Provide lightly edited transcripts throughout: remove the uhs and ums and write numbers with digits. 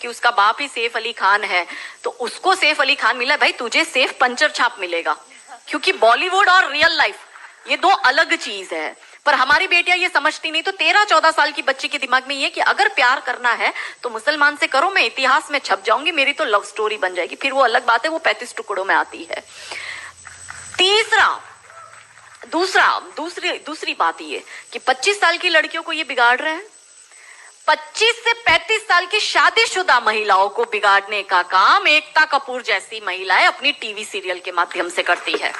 कि उसका बाप ही सैफ अली खान है तो उसको सैफ अली खान मिला, भाई तुझे सैफ पंचर छाप मिलेगा, क्योंकि बॉलीवुड और रियल लाइफ ये दो अलग चीज है। पर हमारी बेटियां ये समझती नहीं। तो 13-14 साल की बच्ची के दिमाग में ये कि अगर प्यार करना है तो मुसलमान से करो, मैं इतिहास में छप जाऊंगी, मेरी तो लव स्टोरी बन जाएगी। फिर वो अलग बात है, वो 35 टुकड़ों में आती है। दूसरी बात ये कि 25 साल की लड़कियों को ये बिगाड़ रहे हैं। 25 से 35 साल की शादीशुदा महिलाओं को बिगाड़ने का काम एकता कपूर जैसी महिलाएं अपनी टीवी सीरियल के माध्यम से करती है।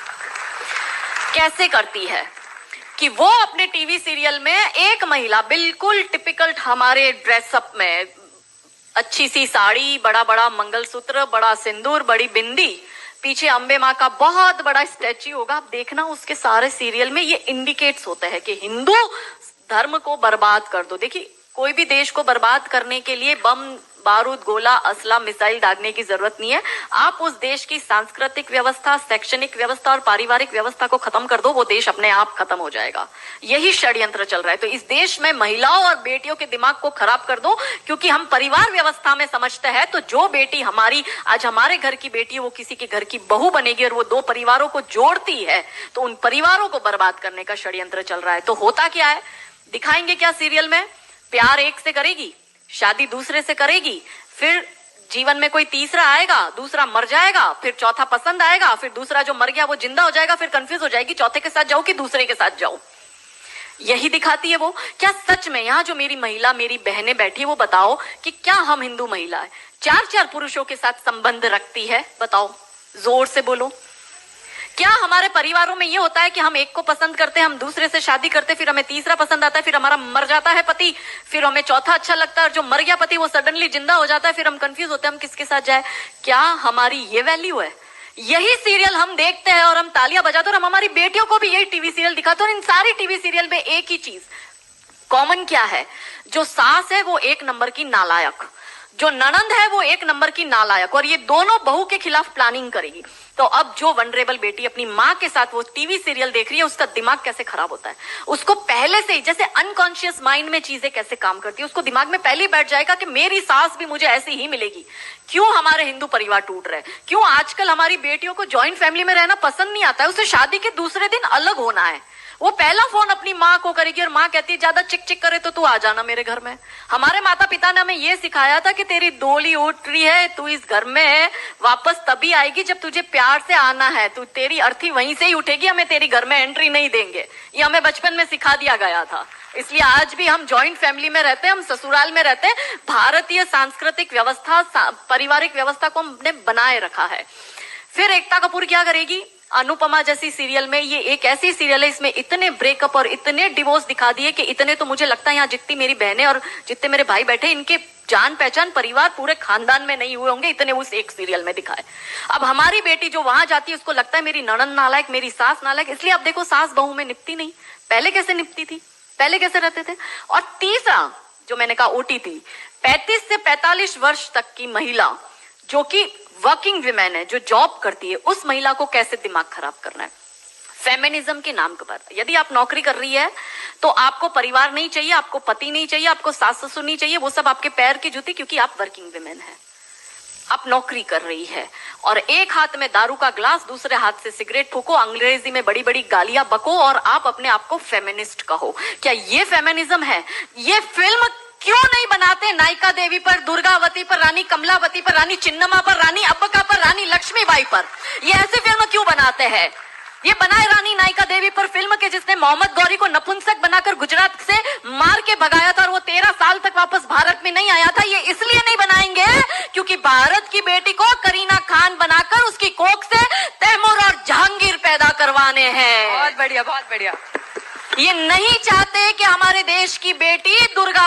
कैसे करती है कि वो अपने टीवी सीरियल में एक महिला बिल्कुल टिपिकल हमारे ड्रेसअप में, अच्छी सी साड़ी, बड़ा बड़ा मंगलसूत्र, बड़ा सिंदूर, बड़ी बिंदी, पीछे अंबे माँ का बहुत बड़ा स्टैच्यू होगा। आप देखना उसके सारे सीरियल में ये इंडिकेट्स होते हैं कि हिंदू धर्म को बर्बाद कर दो। देखिए, कोई भी देश को बर्बाद करने के लिए बम, बारूद, गोला, असला, मिसाइल दागने की जरूरत नहीं है। आप उस देश की सांस्कृतिक व्यवस्था, शैक्षणिक व्यवस्था और पारिवारिक व्यवस्था को खत्म कर दो, वो देश अपने आप खत्म हो जाएगा। यही षड्यंत्र चल रहा है। तो इस देश में महिलाओं और बेटियों के दिमाग को खराब कर दो, क्योंकि हम परिवार व्यवस्था में समझते हैं तो जो बेटी हमारी, आज हमारे घर की बेटी, वो किसी के घर की बहू बनेगी और वो दो परिवारों को जोड़ती है, तो उन परिवारों को बर्बाद करने का षड्यंत्र चल रहा है। तो होता क्या है, दिखाएंगे क्या सीरियल में? प्यार एक से करेगी, शादी दूसरे से करेगी, फिर जीवन में कोई तीसरा आएगा, दूसरा मर जाएगा, फिर चौथा पसंद आएगा, फिर दूसरा जो मर गया वो जिंदा हो जाएगा, फिर कंफ्यूज हो जाएगी चौथे के साथ जाऊं कि दूसरे के साथ जाऊं। यही दिखाती है वो। क्या सच में यहाँ जो मेरी महिला, मेरी बहनें बैठी है, वो बताओ कि क्या हम हिंदू महिला है 4-4 पुरुषों के साथ संबंध रखती है? बताओ, जोर से बोलो। क्या हमारे परिवारों में ये होता है कि हम एक को पसंद करते हैं, हम दूसरे से शादी करते, फिर हमें तीसरा पसंद आता है, फिर हमारा मर जाता है पति, फिर हमें चौथा अच्छा लगता है और जो मर गया पति वो सडनली जिंदा हो जाता है, फिर हम कंफ्यूज होते हैं हम किसके साथ जाए? क्या हमारी ये वैल्यू है? यही सीरियल हम देखते हैं और हम तालियां बजाते हैं और हम हमारी बेटियों को भी यही टीवी सीरियल दिखाते हैं। और इन सारी टीवी सीरियल में एक ही चीज कॉमन क्या है? जो सास है वो एक नंबर की नालायक, जो ननंद है वो एक नंबर की नालायक, और ये दोनों बहू के खिलाफ प्लानिंग करेगी। तो अब जो वनरेबल बेटी अपनी माँ के साथ वो टीवी सीरियल देख रही है, उसका दिमाग कैसे खराब होता है, उसको पहले से ही, जैसे अनकॉन्शियस माइंड में चीजें कैसे काम करती है, उसको दिमाग में पहले ही बैठ जाएगा कि मेरी सास भी मुझे ऐसी ही मिलेगी। क्यों हमारे हिंदू परिवार टूट रहे? क्यों आजकल हमारी बेटियों को ज्वाइंट फैमिली में रहना पसंद नहीं आता है? उसे शादी के दूसरे दिन अलग होना है। वो पहला फोन अपनी माँ को करेगी और माँ कहती है ज्यादा चिक चिक करे तो तू आ जाना मेरे घर में। हमारे माता पिता ने हमें ये सिखाया था कि तेरी डोली उठ रही है, तू इस घर में वापस तभी आएगी जब तुझे प्यार से आना है, तू तेरी अर्थी वहीं से ही उठेगी, हमें तेरी घर में एंट्री नहीं देंगे। ये हमें बचपन में सिखा दिया गया था। इसलिए आज भी हम जॉइंट फैमिली में रहते हैं, हम ससुराल में रहते हैं। भारतीय सांस्कृतिक व्यवस्था, पारिवारिक व्यवस्था को हमने बनाए रखा है। फिर एकता कपूर क्या करेगी? अनुपमा जैसी सीरियल में, ये एक ऐसी सीरियल है इसमें इतने ब्रेकअप और इतने डिवोर्स दिखा दिए कि इतने तो मुझे लगता है यहाँ जितनी मेरी बहनें और जितने मेरे भाई बैठे, इनके जान पहचान परिवार पूरे खानदान में नहीं हुए होंगे, इतने उस एक सीरियल में दिखाए। अब हमारी बेटी जो वहां जाती है उसको लगता है मेरी ननंद नालायक, मेरी सास नालायक। इसलिए अब देखो सास बहू में निपटी नहीं। पहले कैसे निपटी थी, पहले कैसे रहते थे? और तीसरा जो मैंने कहा OTT, 35 से 45 वर्ष तक की महिला जो कि वर्किंग विमेन है, जो जॉब करती है, उस महिला को कैसे दिमाग खराब करना है फेमिनिज्म के नाम पर। यदि आप नौकरी कर रही है तो आपको परिवार नहीं चाहिए, आपको पति नहीं चाहिए, आपको सास ससुर नहीं चाहिए, वो सब आपके पैर की जूती, क्योंकि आप वर्किंग विमेन है, आप नौकरी कर रही है। और एक हाथ में दारू का ग्लास, दूसरे हाथ से सिगरेट फूको, अंग्रेजी में बड़ी बड़ी गालियां बको और आप अपने आप को फेमिनिस्ट कहो। क्या ये फेमिनिज्म है? ये फिल्म क्यों नहीं बनाते नायिका देवी पर, दुर्गावती पर, रानी कमलावती पर, रानी चिन्नमा पर, रानी अब्बका पर, रानी लक्ष्मीबाई पर? ये ऐसी फिल्म क्यों बनाते हैं? ये बनाए रानी नायिका देवी पर फिल्म के जिसने मोहम्मद गौरी को नपुंसक बनाकर गुजरात से मार के भगाया था और वो 13 साल तक वापस भारत में नहीं आया था। ये इसलिए नहीं बनाएंगे क्योंकि भारत की बेटी को करीना खान बनाकर उसकी कोख से तैमूर और जहांगीर पैदा करवाने हैं। बहुत बढ़िया, बहुत बढ़िया। ये नहीं चाहते कि हमारे देश की बेटी दुर्गा